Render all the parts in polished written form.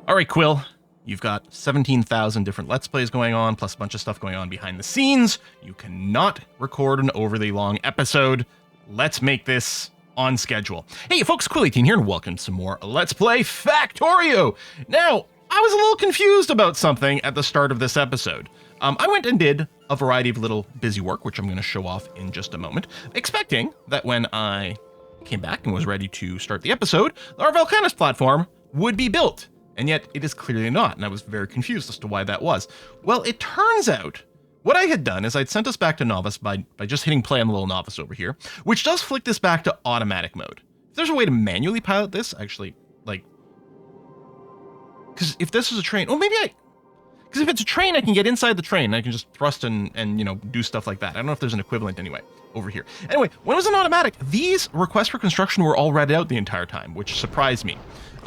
All right, Quill, you've got 17,000 different Let's Plays going on, plus a bunch of stuff going on behind the scenes. You cannot record an overly long episode. Let's make this on schedule. Hey, folks, Quill18 here, and welcome to some more Let's Play Factorio. Now, I was a little confused about something at the start of this episode. I went and did a variety of little busy work, which I'm going to show off in just a moment, expecting that when I came back and was ready to start the episode, our Vulcanus platform would be built. And yet it is clearly not, and I was very confused as to why that was. Well, it turns out what I had done is I'd sent us back to Novice by just hitting play on the little Novice over here, which does flick this back to automatic mode. If there's a way to manually pilot this, actually, like, because if this is a train, because if it's a train, I can get inside the train, and I can just thrust and you know, do stuff like that. I don't know if there's an equivalent anyway over here. Anyway, when it was an automatic, these requests for construction were all read out the entire time, which surprised me.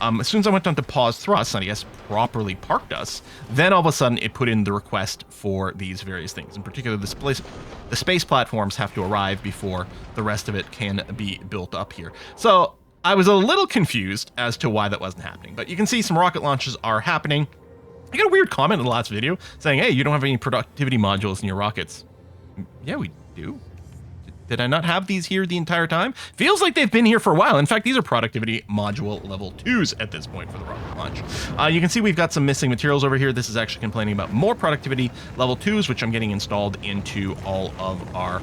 As soon as I went on to pause thrust, and I guess properly parked us, then all of a sudden it put in the request for these various things. In particular, the space platforms have to arrive before the rest of it can be built up here. So I was a little confused as to why that wasn't happening. But you can see some rocket launches are happening. I got a weird comment in the last video saying, hey, you don't have any productivity modules in your rockets. Yeah, we do. Did I not have these here the entire time? Feels like they've been here for a while. In fact, these are productivity module level 2s at this point for the rocket launch. You can see we've got some missing materials over here. This is actually complaining about more productivity level 2s, which I'm getting installed into all of our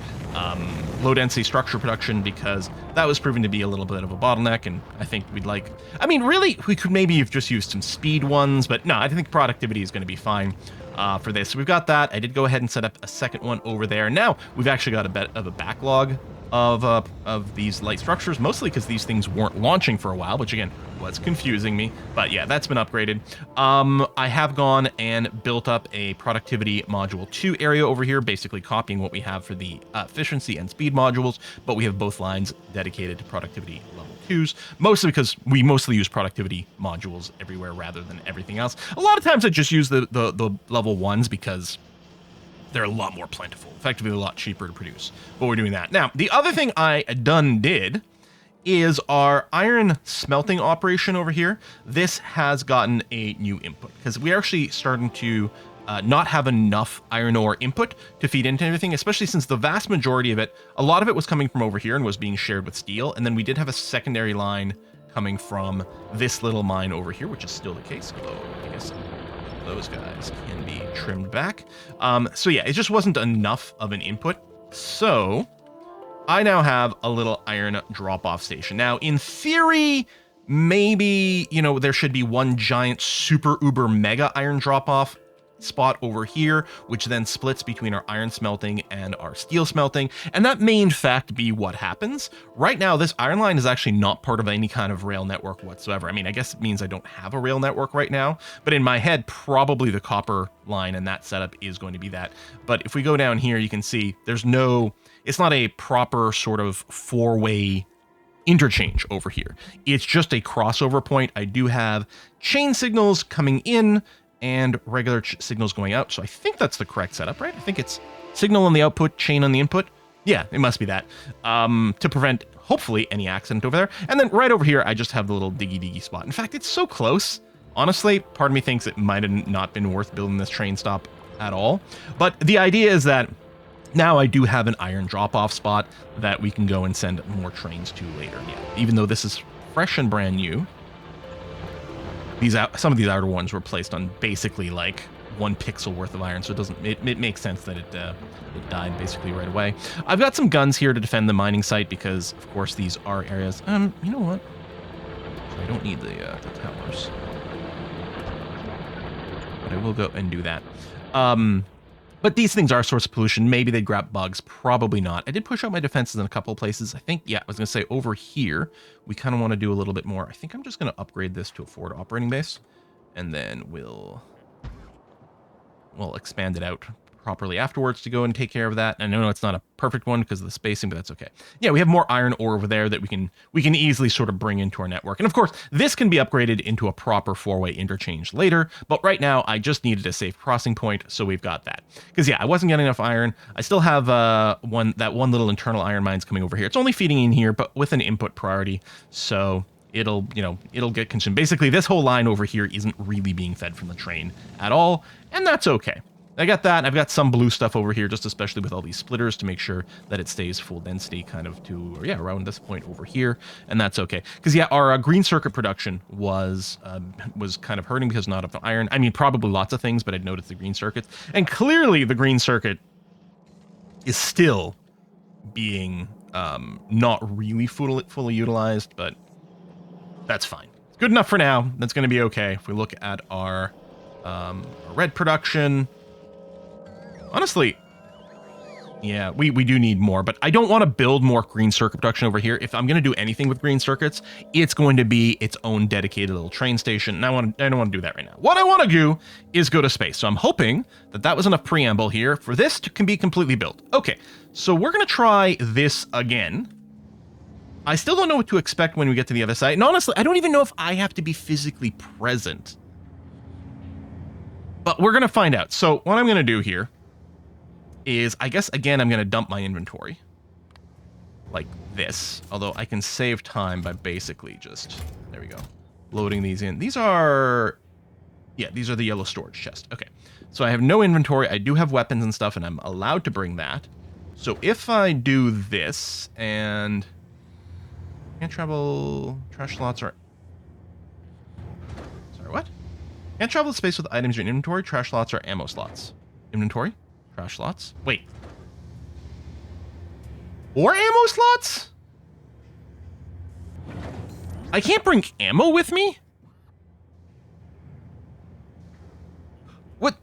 low density structure production, because that was proving to be a little bit of a bottleneck. And I think we'd like, I mean, really, we could maybe have just used some speed ones, but no, I think productivity is going to be fine. For this. So we've got that. I did go ahead and set up a second one over there. Now we've actually got a bit of a backlog of these light structures, mostly because these things weren't launching for a while, which again was confusing me. But yeah, that's been upgraded. I have gone and built up a productivity module 2 area over here, basically copying what we have for the efficiency and speed modules, but we have both lines dedicated to productivity level 2s, mostly because we mostly use productivity modules everywhere rather than everything else. A lot of times I just use the level 1s because they're a lot more plentiful, effectively a lot cheaper to produce, but we're doing that. Now, the other thing I did is our iron smelting operation over here. This has gotten a new input because we're actually starting to not have enough iron ore input to feed into everything, especially since the vast majority of it, a lot of it was coming from over here and was being shared with steel. And then we did have a secondary line coming from this little mine over here, which is still the case. Although I guess those guys can be trimmed back. So yeah, it just wasn't enough of an input. So I now have a little iron drop-off station. Now, in theory, maybe, you know, there should be one giant super uber mega iron drop-off spot over here, which then splits between our iron smelting and our steel smelting, and that may in fact be what happens. Right now, this iron line is actually not part of any kind of rail network whatsoever. I mean, I guess it means I don't have a rail network right now, but in my head, probably the copper line and that setup is going to be that. But if we go down here, you can see there's no, it's not a proper sort of four-way interchange over here. It's just a crossover point. I do have chain signals coming in and regular signals going out. So I think that's the correct setup, right? I think it's signal on the output, chain on the input. Yeah, it must be that. To prevent, hopefully, any accident over there. And then right over here, I just have the little diggy spot. In fact, it's so close. Honestly, part of me thinks it might have not been worth building this train stop at all. But the idea is that now I do have an iron drop-off spot that we can go and send more trains to later. Yeah, even though this is fresh and brand new, some of these outer ones were placed on basically like 1 pixel worth of iron, so it makes sense that it died basically right away. I've got some guns here to defend the mining site because, of course, these are areas. You know what? I don't need the towers, but I will go and do that. But these things are a source of pollution. Maybe they grab bugs. Probably not. I did push out my defenses in a couple of places. I think, yeah, I was going to say over here, we kind of want to do a little bit more. I think I'm just going to upgrade this to a forward operating base, and then we'll expand it out properly afterwards to go and take care of that. I know it's not a perfect one because of the spacing, but that's okay. Yeah, we have more iron ore over there that we can easily sort of bring into our network. And of course, this can be upgraded into a proper 4-way interchange later, but right now I just needed a safe crossing point, so we've got that. Because yeah, I wasn't getting enough iron. I still have that one little internal iron mines coming over here. It's only feeding in here, but with an input priority, so it'll, you know, it'll get consumed. Basically, this whole line over here isn't really being fed from the train at all, and that's okay. I got that, and I've got some blue stuff over here, just especially with all these splitters to make sure that it stays full density kind of to, or yeah, around this point over here, and that's okay. Because yeah, our green circuit production was kind of hurting because not enough iron. I mean, probably lots of things, but I'd noticed the green circuits, and clearly the green circuit is still being not really fully utilized, but that's fine. It's good enough for now. That's going to be okay. If we look at our red production, honestly, yeah, we do need more, but I don't want to build more green circuit production over here. If I'm going to do anything with green circuits, it's going to be its own dedicated little train station, and I don't want to do that right now. What I want to do is go to space, so I'm hoping that that was enough preamble here for this to can be completely built. Okay, so we're going to try this again. I still don't know what to expect when we get to the other side, and honestly, I don't even know if I have to be physically present. But we're going to find out. So what I'm going to do here is, I guess, again, I'm going to dump my inventory like this, although I can save time by basically just, there we go, loading these in. These are, yeah, these are the yellow storage chest. Okay, so I have no inventory. I do have weapons and stuff, and I'm allowed to bring that. So if I do this, and can't travel, trash slots are, sorry, what? Can't travel to space with items in inventory. Trash slots are ammo slots. Inventory? Trash slots? Wait. Or ammo slots? I can't bring ammo with me? What?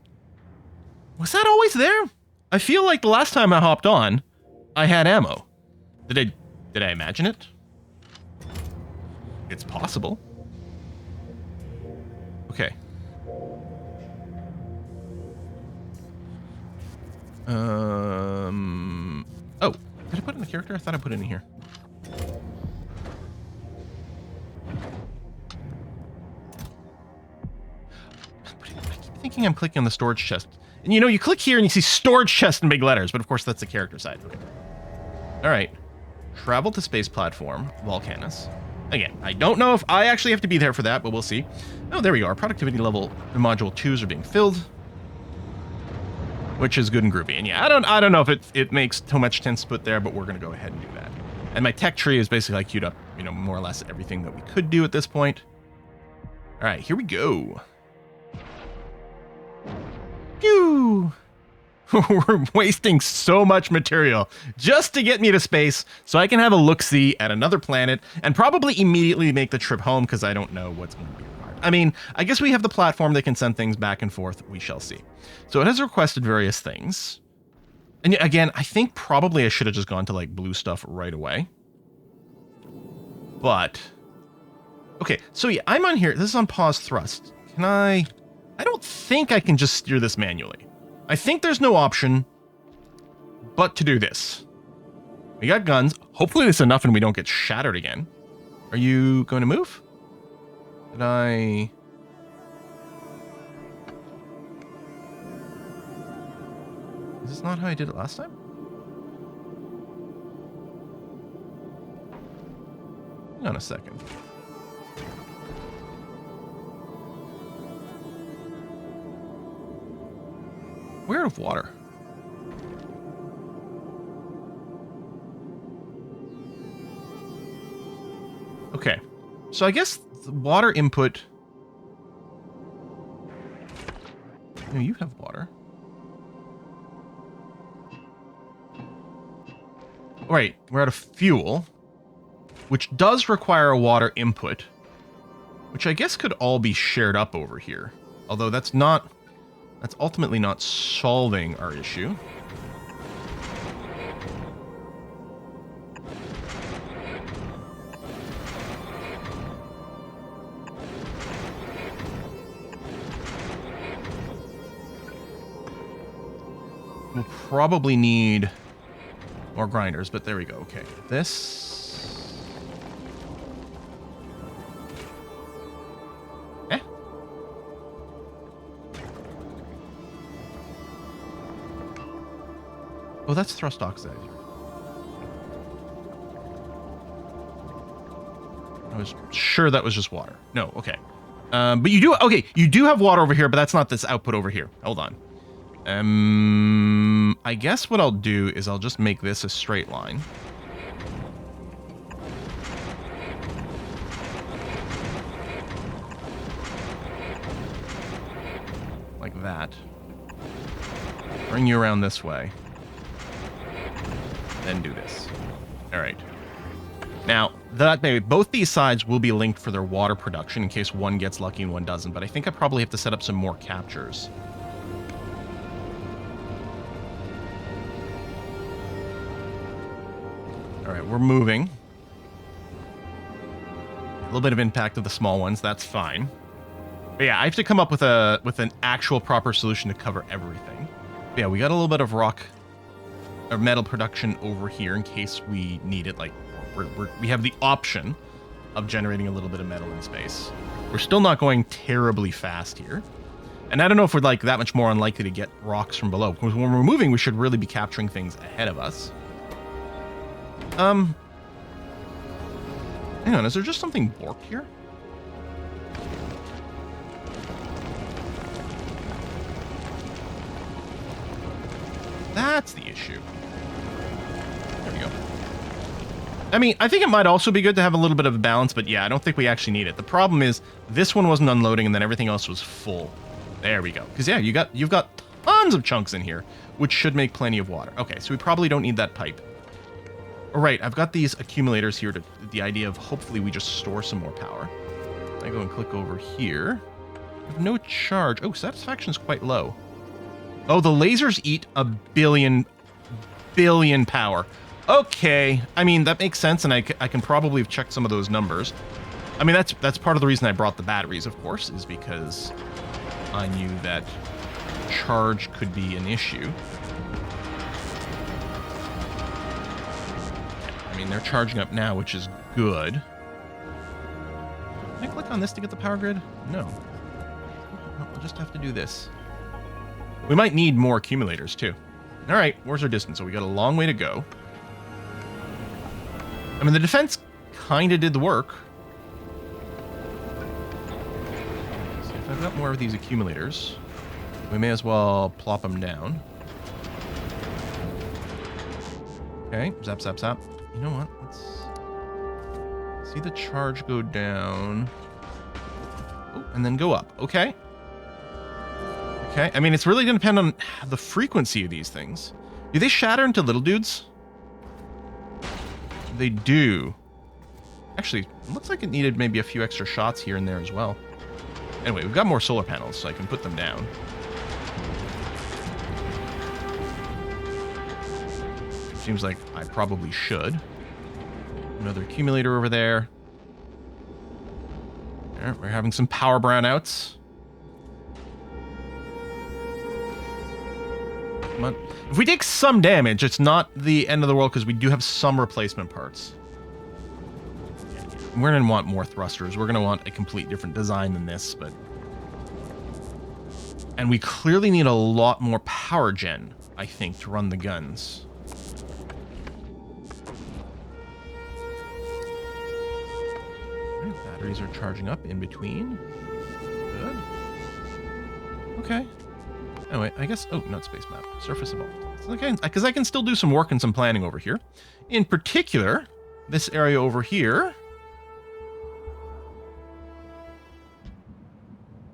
Was that always there? I feel like the last time I hopped on, I had ammo. Did I imagine it? It's possible. Okay. Oh, did I put it in the character? I thought I put it in here. I keep thinking I'm clicking on the storage chest. And you know, you click here and you see storage chest in big letters, but of course that's the character side. Okay. All right. Travel to space platform, Vulcanus. Again, I don't know if I actually have to be there for that, but we'll see. Oh, there we go. Our productivity level, the module 2s are being filled, which is good and groovy. And yeah, I don't know if it makes too much sense to put there, but we're going to go ahead and do that. And my tech tree is basically like queued up, you know, more or less everything that we could do at this point. All right, here we go. Pew! We're wasting so much material just to get me to space so I can have a look-see at another planet and probably immediately make the trip home because I don't know what's going to be required. I mean, I guess we have the platform that can send things back and forth. We shall see. So it has requested various things. And again, I think probably I should have just gone to like blue stuff right away. But, okay, so yeah, I'm on here. This is on pause thrust. Can I don't think I can just steer this manually. I think there's no option but to do this. We got guns. Hopefully it's enough and we don't get shattered again. Are you going to move? Did I... Is this not how I did it last time? Hang on a second. We're out of water. Okay. So I guess the water input... No, you have water. Right, we're out of fuel, which does require a water input, which I guess could all be shared up over here. Although that's ultimately not solving our issue. We'll probably need more grinders, but there we go. Okay, this... Eh? Oh, that's thrust oxide. I was sure that was just water. No, okay. But you do, okay, you do have water over here, but that's not this output over here. Hold on. I guess what I'll do is I'll just make this a straight line. Like that. Bring you around this way. Then do this. All right. Now, that way, both these sides will be linked for their water production in case one gets lucky and one doesn't, but I think I probably have to set up some more captures. All right, we're moving. A little bit of impact of the small ones, that's fine. But yeah, I have to come up with an actual proper solution to cover everything. But yeah, we got a little bit of rock or metal production over here in case we need it, like we have the option of generating a little bit of metal in space. We're still not going terribly fast here. And I don't know if we're like that much more unlikely to get rocks from below. Because when we're moving, we should really be capturing things ahead of us. Hang on, is there just something borked here? That's the issue. There we go. I mean, I think it might also be good to have a little bit of a balance, but yeah, I don't think we actually need it. The problem is this one wasn't unloading and then everything else was full. There we go. Because yeah, you've got tons of chunks in here, which should make plenty of water. Okay, so we probably don't need that pipe. All right, I've got these accumulators here to the idea of hopefully we just store some more power. I go and click over here. I have no charge. Oh, satisfaction's quite low. Oh, the lasers eat a billion power. Okay, I mean, that makes sense, and I can probably have checked some of those numbers. I mean, that's part of the reason I brought the batteries, of course, is because I knew that charge could be an issue. I mean, they're charging up now, which is good. Can I click on this to get the power grid? No. I'll just have to do this. We might need more accumulators, too. All right, where's our distance? So we got a long way to go. I mean, the defense kind of did the work. So if I've got more of these accumulators, we may as well plop them down. Okay, zap, zap, zap. You know what? Let's see the charge go down. Oh, and then go up. Okay. Okay, I mean, it's really going to depend on the frequency of these things. Do they shatter into little dudes? They do. Actually, it looks like it needed maybe a few extra shots here and there as well. Anyway, we've got more solar panels, so I can put them down. Seems like I probably should. Another accumulator over there. There, we're having some power brownouts. Come on. If we take some damage, it's not the end of the world because we do have some replacement parts. We're going to want more thrusters. We're going to want a complete different design than this, but... And we clearly need a lot more power gen, I think, to run the guns. Batteries are charging up in between. Good. Okay. Anyway, I guess... Oh, not space map. Surface evolved. Okay, because I can still do some work and some planning over here. In particular, this area over here.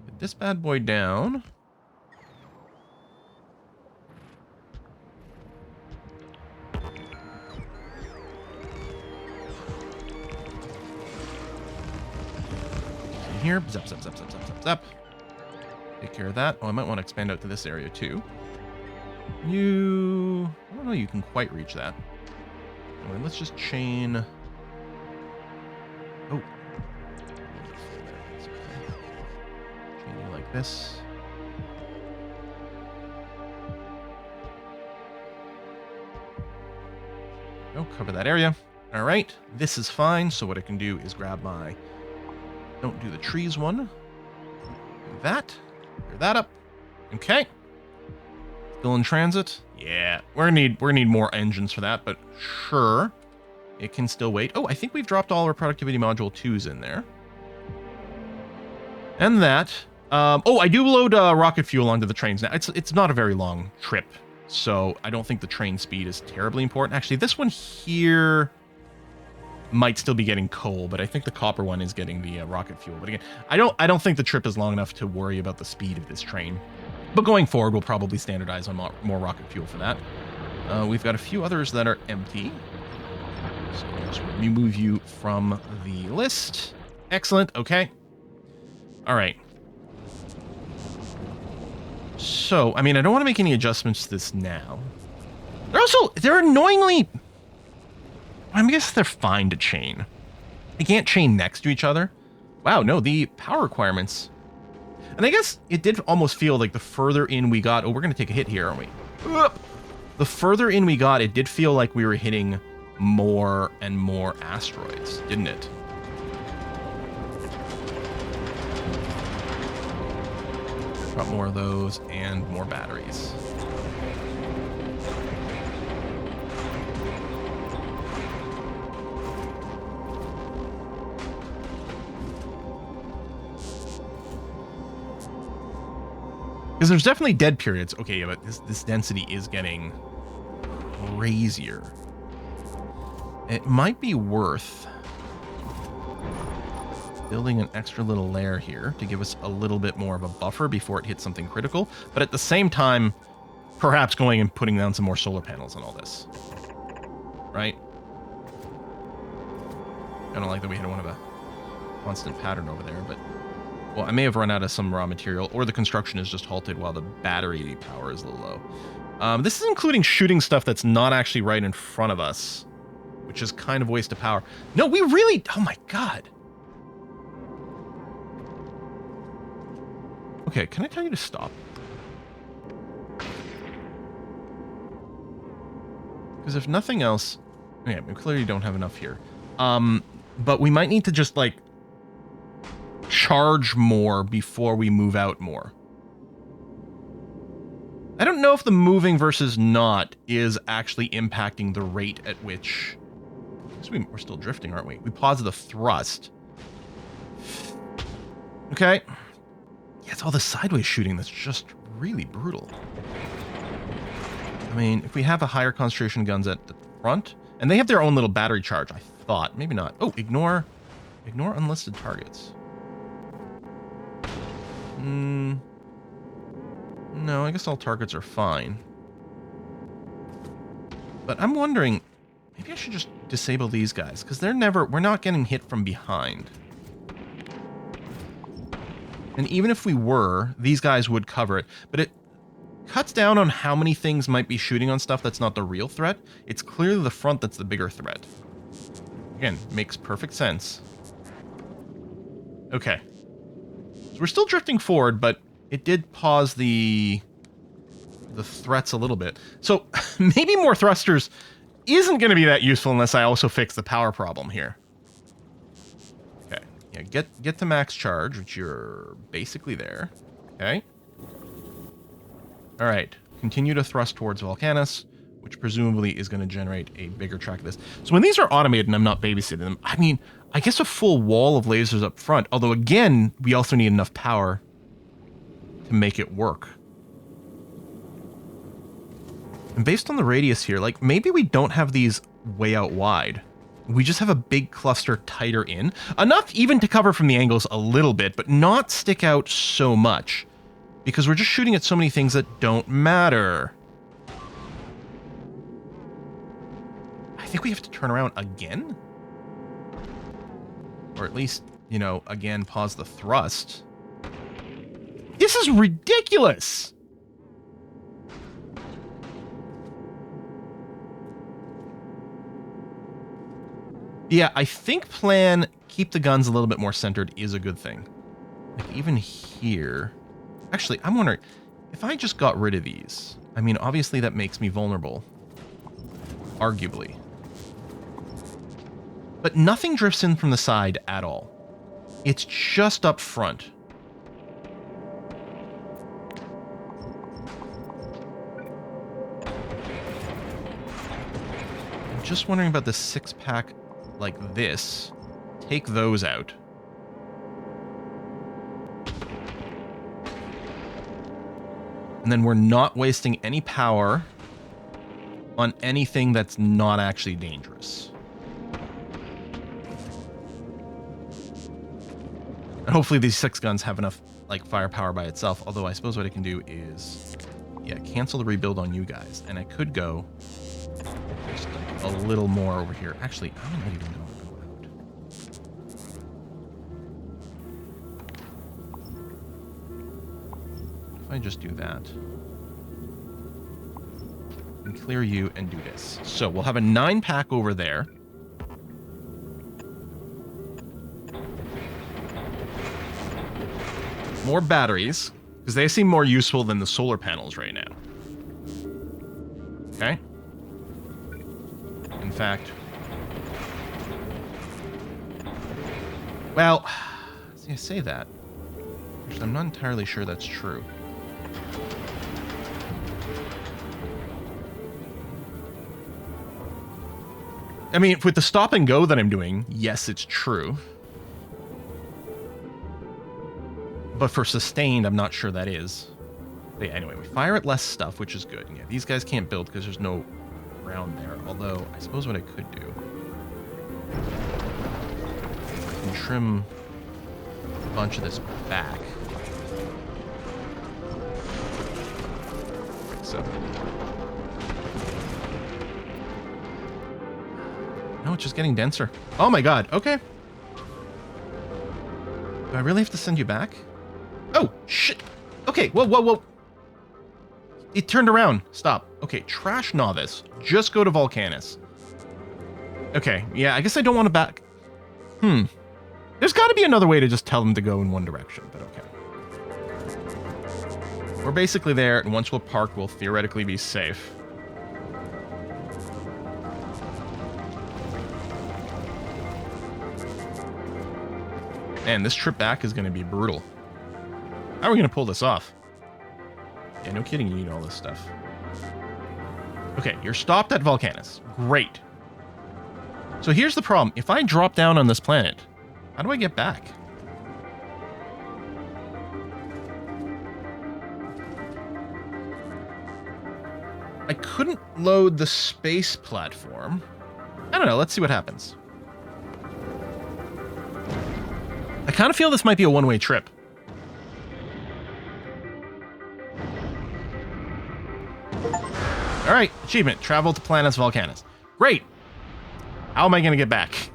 Get this bad boy down. Here. Zap, zap, zap, zap, zap, zap, zap. Take care of that. Oh, I might want to expand out to this area too. I don't know, you can quite reach that. Anyway, let's just chain. Oh. Chain you like this. Oh, cover that area. All right, this is fine. So what I can do is grab my... Don't do the trees one. Do that. Clear that up. Okay. Still in transit. Yeah, we're gonna need more engines for that, but sure. It can still wait. Oh, I think we've dropped all our productivity module 2s in there. And that. Oh, I do load rocket fuel onto the trains now. It's not a very long trip, so I don't think the train speed is terribly important. Actually, this one here might still be getting coal, but I think the copper one is getting the rocket fuel. But again, I don't think the trip is long enough to worry about the speed of this train. But going forward, we'll probably standardize on more rocket fuel for that. We've got a few others that are empty. So I'll just remove you from the list. Excellent. Okay. All right. So, I mean, I don't want to make any adjustments to this now. They're annoyingly... I guess they're fine to chain. They can't chain next to each other. Wow, no, the power requirements. And I guess it did almost feel like the further in we got... Oh, we're going to take a hit here, aren't we? The further in we got, it did feel like we were hitting more and more asteroids, didn't it? Got more of those and more batteries. Because there's definitely dead periods. Okay, yeah, but this density is getting crazier. It might be worth building an extra little layer here to give us a little bit more of a buffer before it hits something critical. But at the same time, perhaps going and putting down some more solar panels on all this. Right? I don't like that we hit one of a constant pattern over there, but... Well, I may have run out of some raw material, or the construction is just halted while the battery power is a little low. This is including shooting stuff that's not actually right in front of us, which is kind of a waste of power. No, we really... Oh my god. Okay, can I tell you to stop? Because if nothing else... Yeah, we clearly don't have enough here. But we might need to just, like... charge more before we move out more. I don't know if the moving versus not is actually impacting the rate at which... We're still drifting, aren't we? We pause the thrust. Okay. Yeah, it's all the sideways shooting that's just really brutal. I mean, if we have a higher concentration of guns at the front, and they have their own little battery charge, I thought. Maybe not. Oh, ignore unlisted targets. No, I guess all targets are fine. But I'm wondering, maybe I should just disable these guys, because we're not getting hit from behind. And even if we were, these guys would cover it. But it cuts down on how many things might be shooting on stuff that's not the real threat. It's clearly the front that's the bigger threat. Again, makes perfect sense. Okay. So we're still drifting forward, but it did pause the threats a little bit. So maybe more thrusters isn't going to be that useful unless I also fix the power problem here. Okay. Yeah, get to max charge, which you're basically there. Okay. All right. Continue to thrust towards Vulcanus, which presumably is going to generate a bigger track of this. So when these are automated and I'm not babysitting them, I mean, I guess a full wall of lasers up front. Although, again, we also need enough power to make it work. And based on the radius here, like, maybe we don't have these way out wide. We just have a big cluster tighter in. Enough even to cover from the angles a little bit, but not stick out so much. Because we're just shooting at so many things that don't matter. I think we have to turn around again? Or at least, you know, again, pause the thrust. This is ridiculous! Yeah, I think plan keep the guns a little bit more centered is a good thing. Like, even here... Actually, I'm wondering, if I just got rid of these... I mean, obviously that makes me vulnerable. Arguably. But nothing drifts in from the side at all. It's just up front. just wondering about the 6-pack like this. Take those out. And then we're not wasting any power on anything that's not actually dangerous. And hopefully these 6 guns have enough like firepower by itself. Although I suppose what I can do is, yeah, cancel the rebuild on you guys. And I could go just like a little more over here. Actually, I don't even know where to go out. If I just do that. And clear you and do this. So we'll have a 9-pack over there. More batteries, because they seem more useful than the solar panels right now. Okay. In fact, well, see, I say that. Actually, I'm not entirely sure that's true. I mean, with the stop and go that I'm doing, yes, it's true. But for sustained, I'm not sure that is. But yeah, anyway, we fire at less stuff, which is good. Yeah, these guys can't build because there's no ground there. Although, I suppose what I could do, I can trim a bunch of this back. Like so. No, it's just getting denser. Oh my god, okay. Do I really have to send you back? Oh, shit. Okay, whoa, whoa, whoa. It turned around. Stop. Okay, trash novice. Just go to Vulcanus. Okay, yeah, I guess I don't want to back. There's got to be another way to just tell them to go in one direction, but okay. We're basically there, and once we're parked, we'll theoretically be safe. Man, this trip back is going to be brutal. How are we going to pull this off? Yeah, no kidding, you need all this stuff. Okay, you're stopped at Vulcanus. Great. So here's the problem. If I drop down on this planet, how do I get back? I couldn't load the space platform. I don't know, let's see what happens. I kind of feel this might be a one-way trip. All right, achievement. Travel to planets Vulcanus. Great. How am I going to get back?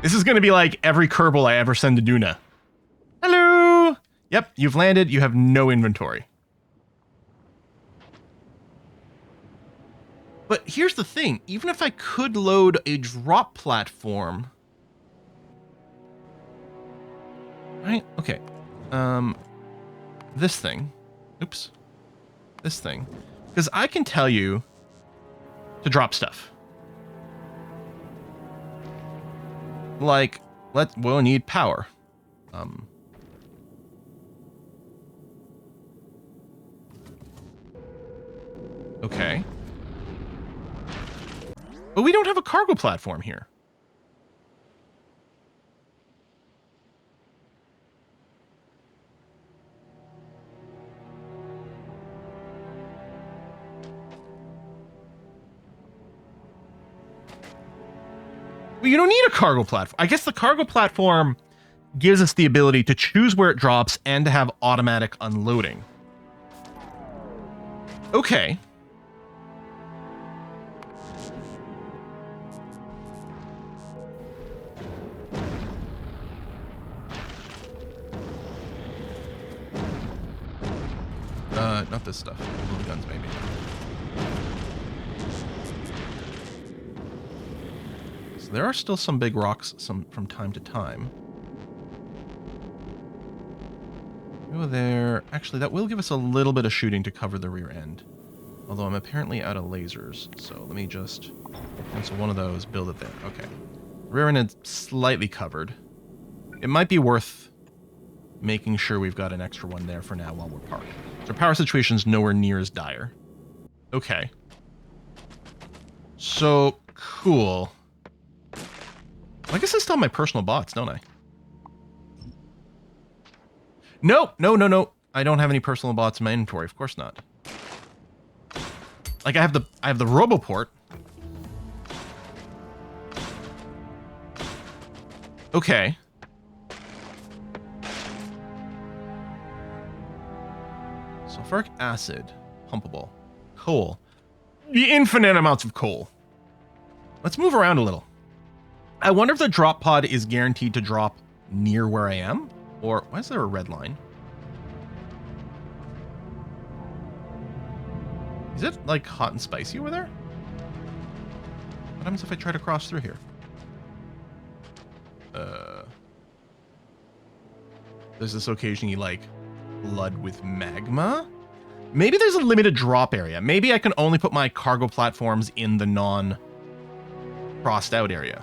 This is going to be like every Kerbal I ever send to Duna. Hello. Yep, you've landed. You have no inventory. But here's the thing. Even if I could load a drop platform... Right? Okay. This thing. Oops. This thing. Because I can tell you to drop stuff. Like, we'll need power. Okay. But we don't have a cargo platform here. Well, you don't need a cargo platform. I guess the cargo platform gives us the ability to choose where it drops and to have automatic unloading. Okay. Not this stuff. Little guns, maybe. So there are still some big rocks from time to time. Go there. Actually, that will give us a little bit of shooting to cover the rear end. Although I'm apparently out of lasers. So let me just cancel one of those, build it there. Okay. Rear end is slightly covered. It might be worth making sure we've got an extra one there for now while we're parked. So our power situation's nowhere near as dire. Okay. So cool. I guess I still have my personal bots, don't I? No. I don't have any personal bots in my inventory. Of course not. Like I have the Roboport. Okay. Sulfuric acid, pumpable, coal, the infinite amounts of coal. Let's move around a little. I wonder if the drop pod is guaranteed to drop near where I am, or why is there a red line? Is it like hot and spicy over there? What happens if I try to cross through here? There's this occasionally like blood with magma. Maybe there's a limited drop area. Maybe I can only put my cargo platforms in the non-crossed out area.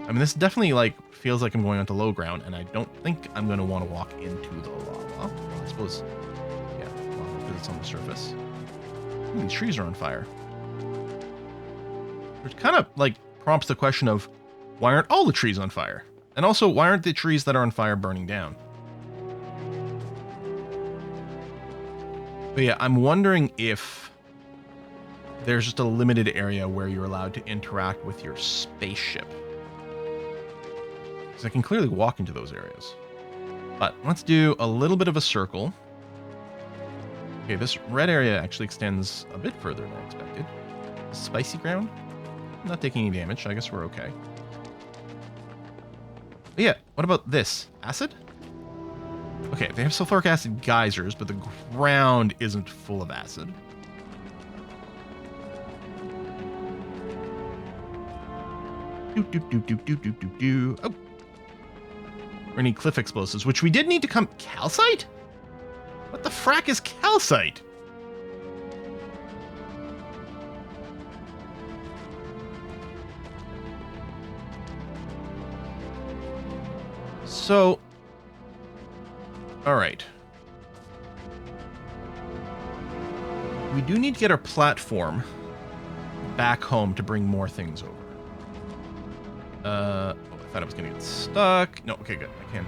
I mean, this definitely like feels like I'm going onto low ground, and I don't think I'm going to want to walk into the lava. Well, I suppose, yeah, because it's on the surface. Ooh, these trees are on fire. Which kind of like prompts the question of, why aren't all the trees on fire? And also, why aren't the trees that are on fire burning down? But yeah, I'm wondering if there's just a limited area where you're allowed to interact with your spaceship. Because I can clearly walk into those areas. But let's do a little bit of a circle. Okay, this red area actually extends a bit further than I expected. Spicy ground? I'm not taking any damage, I guess we're okay. But yeah, what about this? Acid? Okay, they have sulfuric acid geysers, but the ground isn't full of acid. Oh. Or any cliff explosives, which we did need to come... Calcite? What the frack is calcite? So... Alright. We do need to get our platform back home to bring more things over. Oh, I thought I was going to get stuck. No, okay, good. I can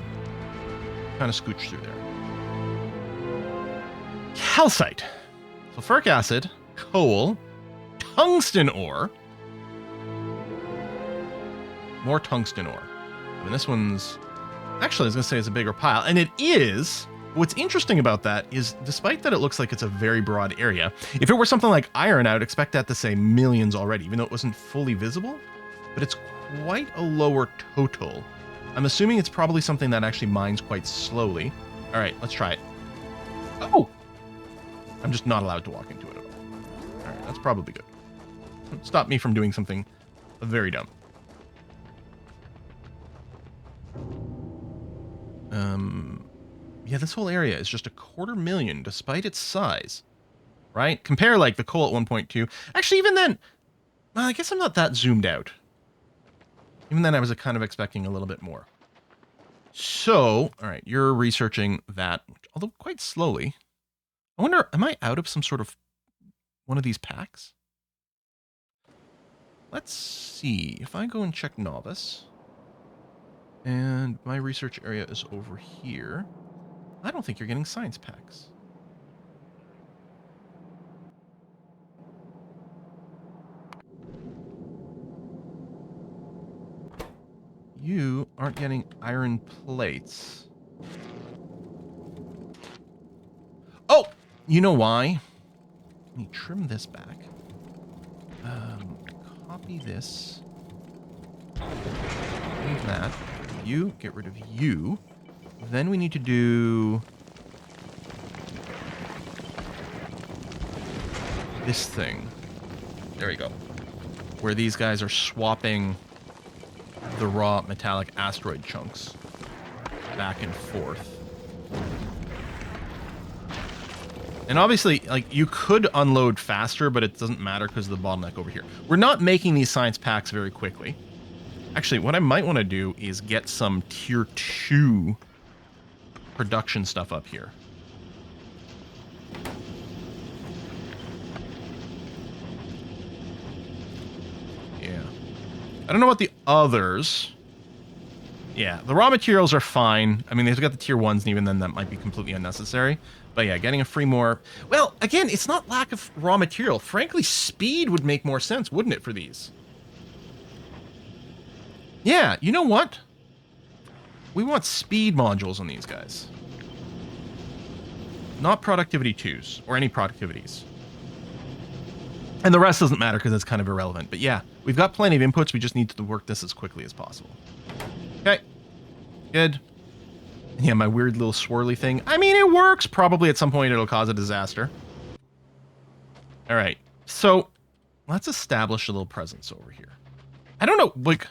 kind of scooch through there. Calcite. Sulfuric acid, coal, tungsten ore. More tungsten ore. I mean, this one's... Actually, I was going to say it's a bigger pile, and it is. What's interesting about that is, despite that it looks like it's a very broad area, if it were something like iron, I would expect that to say millions already, even though it wasn't fully visible, but it's quite a lower total. I'm assuming it's probably something that actually mines quite slowly. All right, let's try it. Oh! I'm just not allowed to walk into it at all. All right, that's probably good. Stop me from doing something very dumb. Yeah, this whole area is just 250,000 despite its size, right? Compare like the coal at 1.2. Actually, even then, well, I guess I'm not that zoomed out. Even then, I was kind of expecting a little bit more. So, all right, you're researching that, although quite slowly. I wonder, am I out of some sort of one of these packs? Let's see. If I go and check Novice, and my research area is over here, I don't think you're getting science packs. You aren't getting iron plates. Oh! You know why? Let me trim this back. Copy this. Leave that. You, get rid of you. Then we need to do this thing. There we go. Where these guys are swapping the raw metallic asteroid chunks back and forth. And obviously, like, you could unload faster, but it doesn't matter because of the bottleneck over here. We're not making these science packs very quickly. Actually, what I might want to do is get some tier 2 production stuff up here. I don't know about the others. Yeah, the raw materials are fine. I mean, they've got the tier 1s, and even then that might be completely unnecessary. But yeah, getting a free more... Well, again, it's not lack of raw material. Frankly, speed would make more sense, wouldn't it, for these? Yeah, you know what? We want speed modules on these guys. Not productivity 2s, or any productivities. And the rest doesn't matter because it's kind of irrelevant. But yeah, we've got plenty of inputs. We just need to work this as quickly as possible. Okay. Good. Yeah, my weird little swirly thing. I mean, it works. Probably at some point it'll cause a disaster. All right. So let's establish a little presence over here. I don't know, like,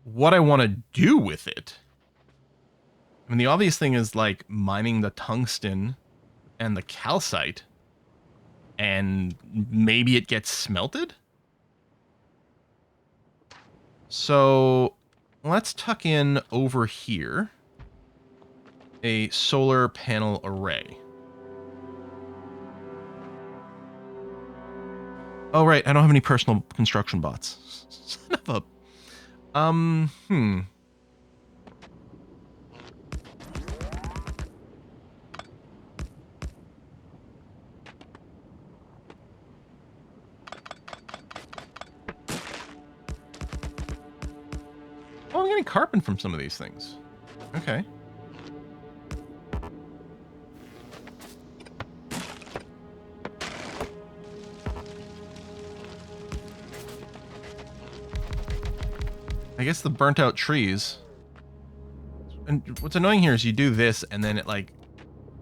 what I want to do with it. I mean, the obvious thing is, like, mining the tungsten and the calcite. And maybe it gets smelted? So let's tuck in over here a solar panel array. Oh, right. I don't have any personal construction bots. Son of a... Oh, I'm getting carbon from some of these things. Okay. I guess the burnt out trees. And what's annoying here is you do this and then it like,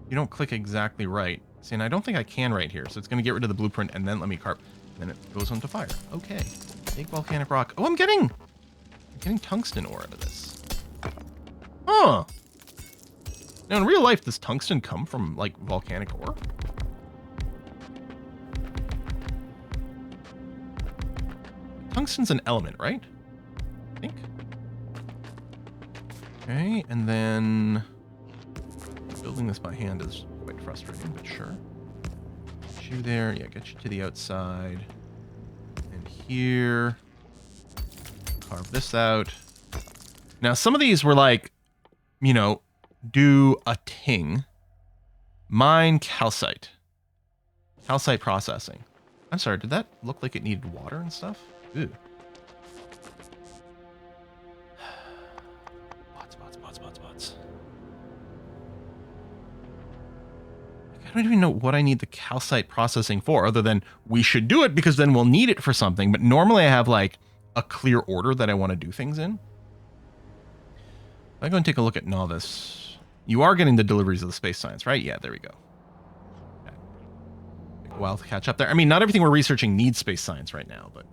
you don't click exactly right. See, and I don't think I can right here. So it's going to get rid of the blueprint and then let me carp. And then it goes onto fire. Okay. Big volcanic rock. Oh, I'm getting tungsten ore out of this. Huh. Now in real life, does tungsten come from like volcanic ore? Tungsten's an element, right? I think. Okay, and then building this by hand is quite frustrating, but sure. Get you there. Yeah, get you to the outside. And here. Carve this out. Now, some of these were like, you know, do a ting. Mine calcite. Calcite processing. I'm sorry, did that look like it needed water and stuff? Ew. Bots. I don't even know what I need the calcite processing for, other than we should do it because then we'll need it for something. But normally I have like a clear order that I want to do things in. If I go and take a look at Novice, you are getting the deliveries of the space science, right? Yeah, there we go. Okay. Take a while to catch up there. I mean, not everything we're researching needs space science right now, but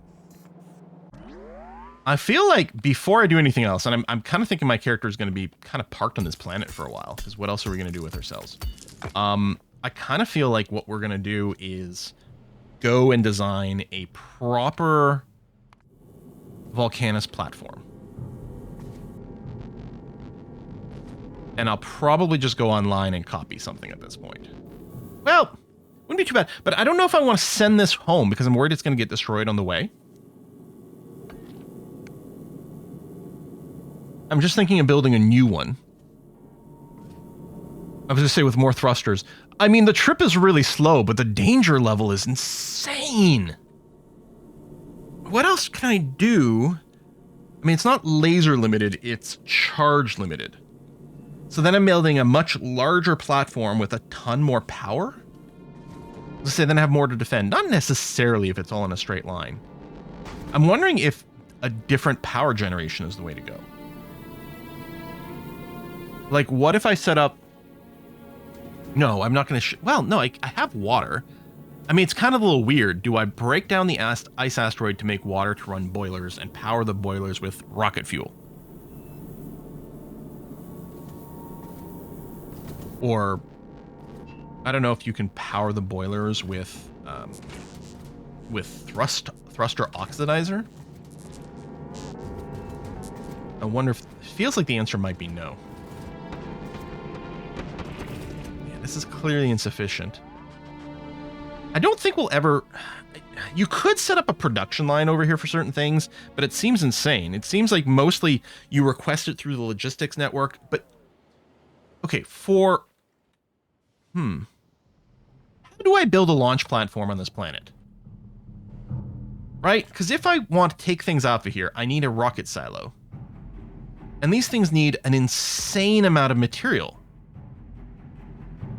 I feel like before I do anything else, and I'm kind of thinking my character is going to be kind of parked on this planet for a while, because what else are we going to do with ourselves? I kind of feel like what we're going to do is go and design a proper Vulcanus platform. And I'll probably just go online and copy something at this point. Well, wouldn't be too bad. But I don't know if I want to send this home because I'm worried it's going to get destroyed on the way. I'm just thinking of building a new one. I was going to say with more thrusters. I mean, the trip is really slow, but the danger level is insane. What else can I do? I mean, it's not laser limited, it's charge limited. So then I'm building a much larger platform with a ton more power. Let's say then I have more to defend. Not necessarily if it's all in a straight line. I'm wondering if a different power generation is the way to go. Like, what if I set up... No, I'm not going to... Well, no, I have water. I mean, it's kind of a little weird. Do I break down the ice asteroid to make water to run boilers and power the boilers with rocket fuel? Or, I don't know if you can power the boilers with thruster oxidizer. I wonder if... It feels like the answer might be no. Yeah, this is clearly insufficient. I don't think we'll ever... You could set up a production line over here for certain things, but it seems insane. It seems like mostly you request it through the logistics network, but... Okay, for... How do I build a launch platform on this planet? Right? Because if I want to take things off of here, I need a rocket silo. And these things need an insane amount of material.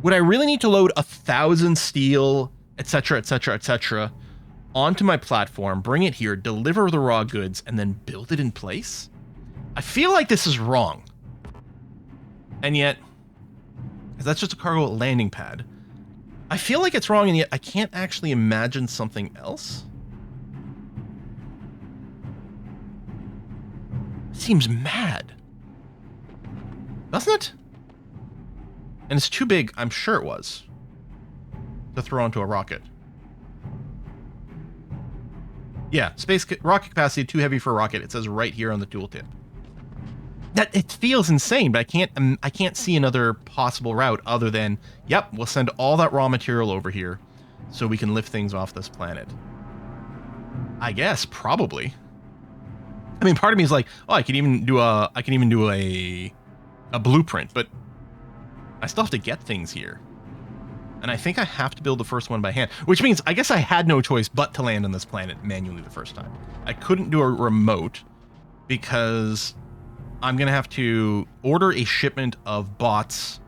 Would I really need to load 1,000 steel, etc., etc., etc., onto my platform, bring it here, deliver the raw goods, and then build it in place? I feel like this is wrong. And yet, because that's just a cargo landing pad, I feel like it's wrong, and yet I can't actually imagine something else. It seems mad. Doesn't it? And it's too big, I'm sure it was, to throw onto a rocket. Yeah, rocket capacity too heavy for a rocket. It says right here on the tooltip. That it feels insane, but I can't see another possible route other than, yep, we'll send all that raw material over here so we can lift things off this planet. I guess probably. I mean, part of me is like, oh, I can even do a blueprint, but I still have to get things here. And I think I have to build the first one by hand, which means I guess I had no choice but to land on this planet manually the first time. I couldn't do a remote because I'm going to have to order a shipment of bots.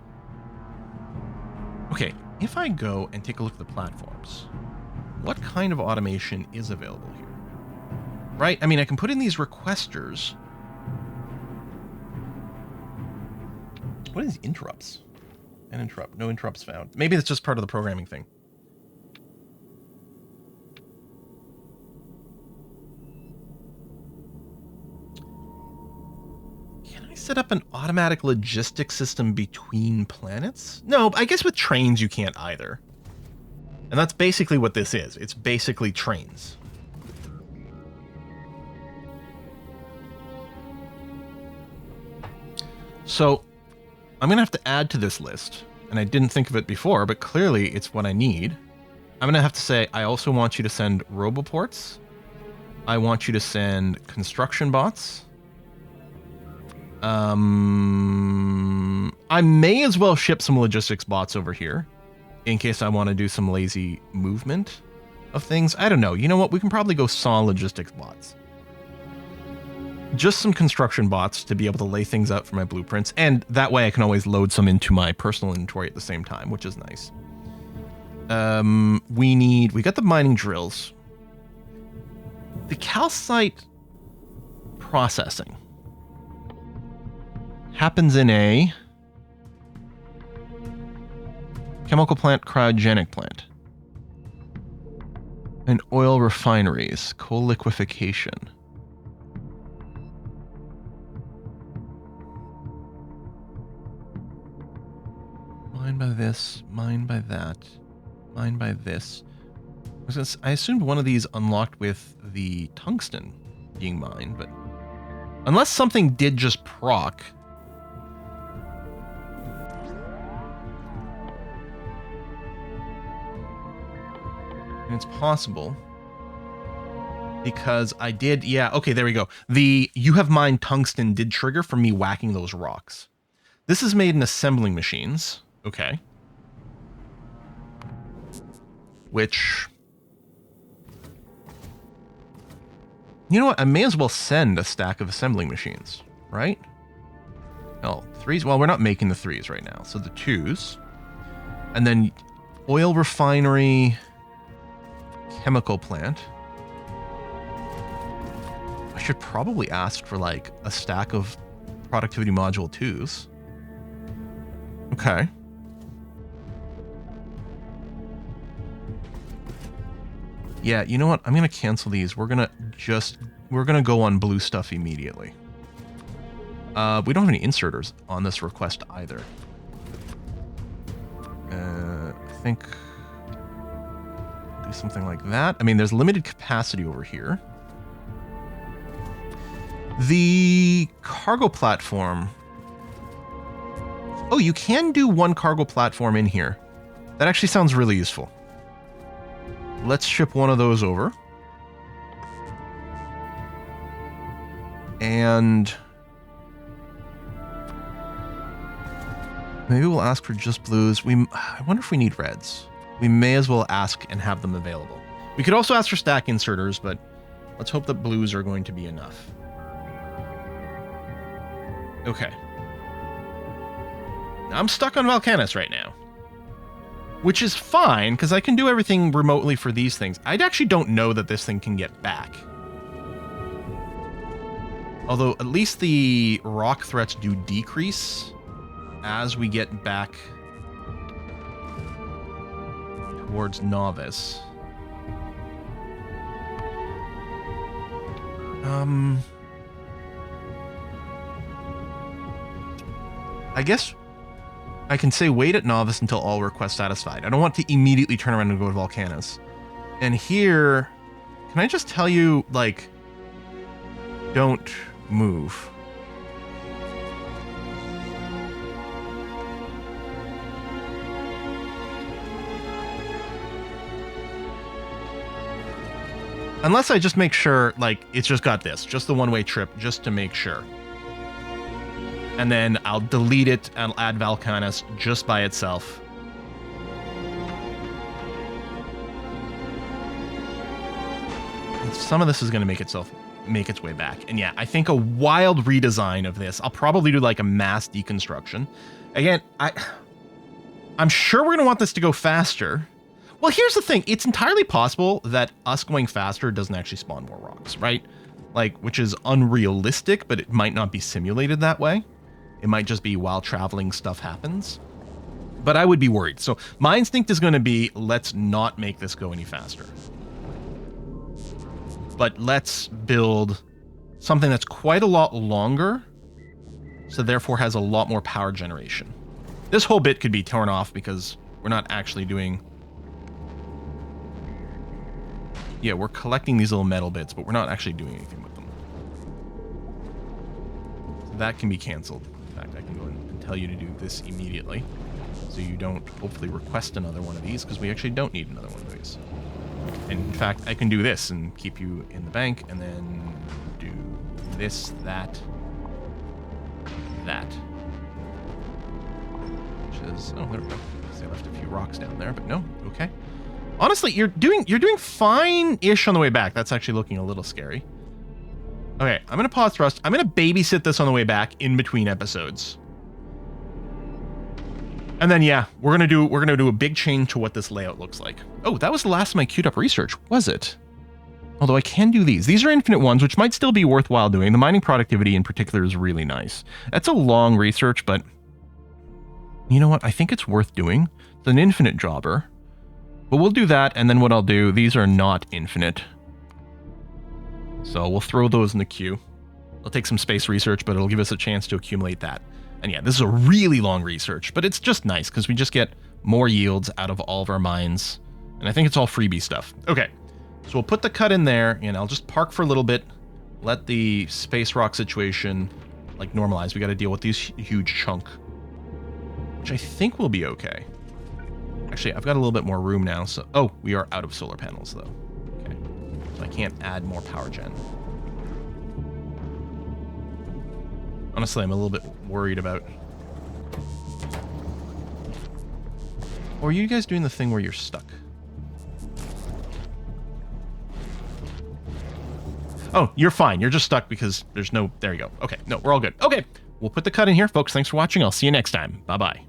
Okay, if I go and take a look at the platforms, what kind of automation is available here? Right? I mean, I can put in these requesters. What is interrupts? An interrupt. No interrupts found. Maybe that's just part of the programming thing. Can I set up an automatic logistics system between planets? No, I guess with trains you can't either. And that's basically what this is. It's basically trains. So I'm going to have to add to this list, and I didn't think of it before, but clearly it's what I need. I'm going to have to say, I also want you to send roboports. I want you to send construction bots. I may as well ship some logistics bots over here in case I want to do some lazy movement of things. I don't know. You know what? We can probably go saw logistics bots. Just some construction bots to be able to lay things out for my blueprints, and that way I can always load some into my personal inventory at the same time, which is nice. We got the mining drills. The calcite processing happens in a chemical plant, cryogenic plant, and oil refineries, coal liquefaction. Mine by this, mine by that, mine by this. I assumed one of these unlocked with the tungsten being mined, but unless something did just proc. And it's possible because I did, yeah, okay, there we go. The you have mined tungsten did trigger from me whacking those rocks. This is made in assembling machines. Okay. Which... You know what? I may as well send a stack of assembling machines, right? Oh, threes? Well, we're not making the threes right now. So the twos. And then oil refinery, chemical plant. I should probably ask for like a stack of productivity module twos. Okay. Yeah, you know what? I'm going to cancel these. We're going to go on blue stuff immediately. We don't have any inserters on this request either. I think do something like that. I mean, there's limited capacity over here. The cargo platform. Oh, you can do one cargo platform in here. That actually sounds really useful. let's ship one of those over. And maybe we'll ask for just blues. I wonder if we need reds. We may as well ask and have them available. We could also ask for stack inserters, but let's hope that blues are going to be enough. Okay. I'm stuck on Vulcanus right now, which is fine because I can do everything remotely for these things. I actually don't know that this thing can get back. Although at least the rock threats do decrease as we get back towards Novice. I guess I can say wait at Novice until all requests satisfied. I don't want to immediately turn around and go to Vulcanus. And here, can I just tell you, like, don't move. Unless I just make sure, like, it's just got this, just the one-way trip, just to make sure. And then I'll delete it and I'll add Vulcanus just by itself. Some of this is going to make its way back. And yeah, I think a wild redesign of this. I'll probably do like a mass deconstruction. Again, I'm sure we're going to want this to go faster. Well, here's the thing. It's entirely possible that us going faster doesn't actually spawn more rocks, right? Like, which is unrealistic, but it might not be simulated that way. It might just be while traveling stuff happens. But I would be worried. So my instinct is going to be, let's not make this go any faster. But let's build something that's quite a lot longer, so therefore has a lot more power generation. This whole bit could be torn off because we're not actually doing... Yeah, we're collecting these little metal bits, but we're not actually doing anything with them. So that can be canceled. In fact, I can go and tell you to do this immediately, so you don't hopefully request another one of these, because we actually don't need another one of these. And in fact, I can do this and keep you in the bank, and then do this, that. Which is, oh, there we go. I left a few rocks down there, but no, okay. Honestly, you're doing fine-ish on the way back. That's actually looking a little scary. Okay, I'm gonna pause thrust. I'm gonna babysit this on the way back in between episodes. And then yeah, we're gonna do a big change to what this layout looks like. Oh, that was the last of my queued up research, was it? Although I can do these. These are infinite ones, which might still be worthwhile doing. The mining productivity in particular is really nice. That's a long research, but you know what? I think it's worth doing. It's an infinite jobber. But we'll do that, and then what I'll do, these are not infinite. So we'll throw those in the queue. It'll take some space research, but it'll give us a chance to accumulate that. And yeah, this is a really long research, but it's just nice because we just get more yields out of all of our mines. And I think it's all freebie stuff. Okay, so we'll put the cut in there, and I'll just park for a little bit, let the space rock situation like normalize. We got to deal with these huge chunk, which I think will be okay. Actually, I've got a little bit more room now, so... Oh, we are out of solar panels, though. Okay. So I can't add more power gen. Honestly, I'm a little bit worried about... Or are you guys doing the thing where you're stuck? Oh, you're fine. You're just stuck because there's no... There you go. Okay. No, we're all good. Okay. We'll put the cut in here, folks. Thanks for watching. I'll see you next time. Bye-bye.